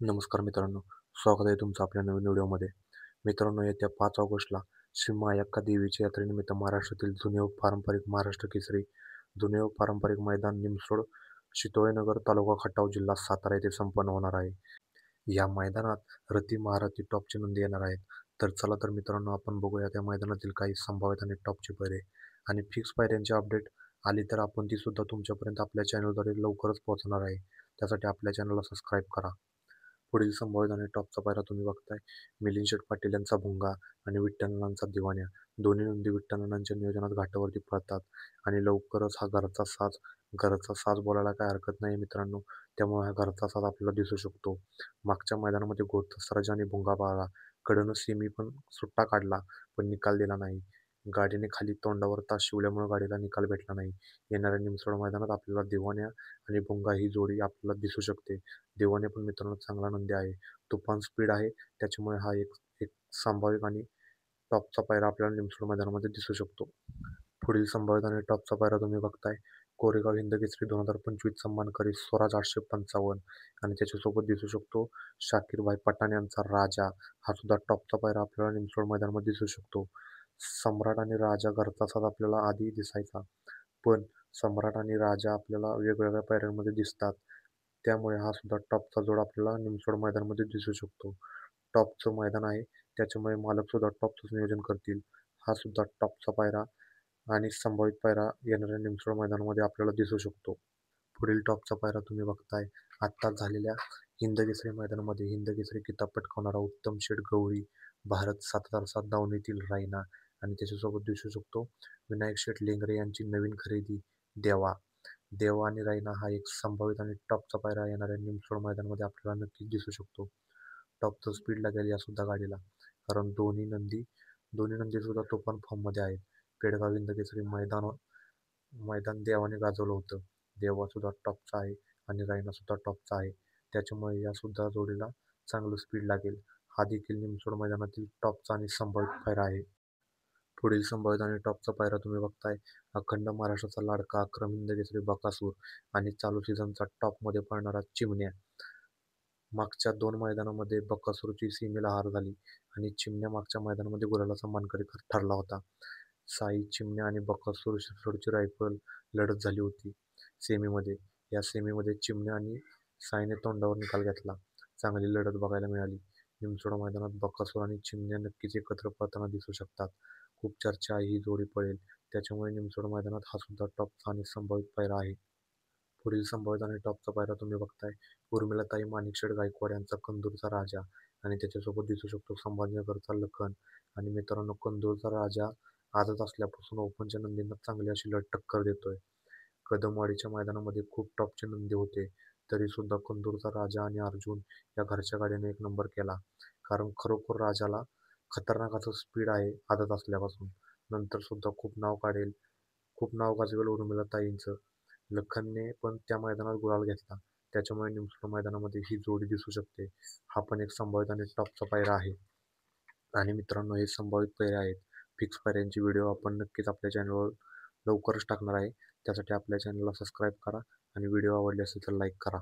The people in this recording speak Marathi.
नमस्कार मित्रांनो, स्वागत आहे तुमचं आपल्या नवीन व्हिडिओमध्ये. मित्रांनो, येत्या 5 ऑगस्टला श्री मायक्का देवीच्या यात्रेनिमित्त महाराष्ट्रातील जुने व पारंपरिक महाराष्ट्र केसरी जुने व पारंपरिक मैदान निमसोड शितोळेनगर तालुका खटाव जिल्हा सातारा येथे संपन्न होणार आहे. या मैदानात रथी महारथी टॉपचे नंदी येणार आहेत. तर चला तर मित्रांनो, आपण बघूया त्या मैदानातील काही संभाव्यत आणि टॉपचे पायरे आणि फिक्स पायऱ्यांची अपडेट आली तर आपण ती सुद्धा तुमच्यापर्यंत आपल्या चॅनलद्वारे लवकरच पोहोचणार आहे. त्यासाठी आपल्या चॅनलला सबस्क्राईब करा. पुढील संभाव्यत आणि टॉपचा पायरा तुम्ही बघताय. मिलिंद शेठ पाटील यांचा भुंगा आणि विठ्ठलनाथांचा दिवाण्या. दोन्ही नंदी विठ्ठलनाथांच्या नियोजनात घाटावरती पळतात आणि लवकरच हा घरचा साज बोलायला काही हरकत नाही मित्रांनो. त्यामुळे हा घरचा साज आपल्याला दिसू शकतो. मागच्या मैदानामध्ये घोटचा सर्जा आणि भुंगा पळाला. कडनं सेमी पण सुट्टा काढला, पण निकाल दिला नाही. गाडीने खाली तोंडावर तास शिवल्यामुळे गाडीला निकाल भेटला नाही. येणाऱ्या निमसोड मैदानात आपल्याला दिवाण्या आणि भुंगा ही जोडी आपल्याला दिसू शकते. देवाने पण मित्रांनो चांगला नंदी आहे. तुफान स्पीड आहे. त्याच्यामुळे हा एक एक संभाव्य आणि टॉपचा पायरा आपल्याला निमसोड मैदानामध्ये दिसू शकतो. पुढील संभाव्यत आणि टॉपचा पायरा तुम्ही बघताय. कोरेगाव हिंद केसरी 2025 सन्मानकरी स्वराज 855 आणि त्याच्यासोबत दिसू शकतो शाकीरभाई पठाण यांचा राजा. हा सुद्धा टॉपचा पायरा आपल्याला निमसोड मैदानामध्ये दिसू शकतो. सम्राट आणि राजा घरचा साज आपल्याला आधी दिसायचा, पण सम्राट आणि राजा आपल्याला वेगवेगळ्या पायऱ्यांमध्ये दिसतात. त्यामुळे हा सुद्धा टॉपचा जोड आपल्याला निमसोड मैदानामध्ये दिसू शकतो. टॉपचं मैदान आहे, त्याच्यामुळे मालक सुद्धा टॉपचंच नियोजन करतील. हा सुद्धा टॉपचा पायरा आणि संभावित पायरा येणाऱ्या निमसोड मैदानामध्ये आपल्याला दिसू शकतो. पुढील टॉपचा पायरा तुम्ही बघताय. आत्ताच झालेल्या हिंद केसरी मैदानामध्ये हिंद केसरी किताब पटकावणारा उत्तम शेठ गवळी, भारत 7x7 दावणीतील रायना आणि त्याच्यासोबत दिसू शकतो विनायक शेठ लेंगरे यांची नवीन खरेदी देवा. देवा आणि रायना हा एक संभावित आणि टॉपचा पायरा येणाऱ्या निमसोड मैदानामध्ये आपल्याला नक्कीच दिसू शकतो. टॉपचं स्पीड लागेल या सुद्धा गाडीला, कारण दोन्ही नंदी सुद्धा तुफान फॉर्ममध्ये आहेत. पेडगाव हिंद केसरी मैदान मैदान देवाने गाजवलं होतं. देवा सुद्धा टॉपचा आहे आणि रायना सुद्धा टॉपचा आहे. त्याच्यामुळे या सुद्धा जोडीला चांगलं स्पीड लागेल. हा देखील निमसोड मैदानातील टॉपचा आणि संभावित पायरा आहे. पुढील संभावित आणि टॉपचा पायरा तुम्ही बघताय. अखंड महाराष्ट्राचा लाडका अक्रम हिंद केसरी बकासूर आणि चालू सीझनचा टॉपमध्ये पळणारा चिमण्या. मागच्या 2 मैदानामध्ये बकासूरची सीमेला हार झाली आणि चिमण्या मागच्या मैदानामध्ये गुलालाचा मानकरी ठरला होता. साई, चिमण्या आणि बकासूर शिरसोडची रायफल लढत झाली होती सेमीमध्ये. या सेमीमध्ये चिमण्या आणि साईने तोंडावर निकाल घेतला. चांगली लढत बघायला मिळाली. निमसोड मैदानात बकासूर आणि चिमण्या नक्कीच एकत्र पळताना दिसू शकतात. खूप चर्चा आहे ही जोडी पळेल. त्याच्यामुळे निमसोड मैदानात हा सुद्धा टॉपचा आणि संभावित पायरा आहे. पुढील संभावित आणि टॉपचा पायरा तुम्ही बघताय. उर्मिलाताई माणिकशेठ गायकवाड यांचा कंदूरचा राजा आणि त्याच्यासोबत दिसू शकतो संभाजीनगरचा लखन. आणि मित्रांनो, कंदूरचा राजा आजच असल्यापासून ओपनच्या नंदींना चांगली अशी टक्कर देतोय. कदमवाडीच्या मैदानामध्ये खूप टॉपचे नंदी होते, तरी सुद्धा कंदूरचा राजा आणि अर्जुन या घरच्या गाडीने एक नंबर केला. कारण खरोखर राजाला खतरनाक असं स्पीड आहे आदत असल्यापासून. नंतर सुद्धा खूप नाव गाजवेल उर्मिलाताईंचं. लखनने पण त्या मैदानात गुलाल घेतला. त्याच्यामुळे निमसोड मैदानामध्ये ही जोडी दिसू शकते. हा पण एक संभावित आणि टॉपचा पायरा आहे. आणि मित्रांनो, हे संभावित पायरे आहेत. फिक्स पायऱ्यांची व्हिडिओ आपण नक्कीच आपल्या चॅनलवर लवकरच टाकणार आहे. त्यासाठी आपल्या चॅनलला सबस्क्राईब करा आणि व्हिडिओ आवडले असेल तर लाईक करा.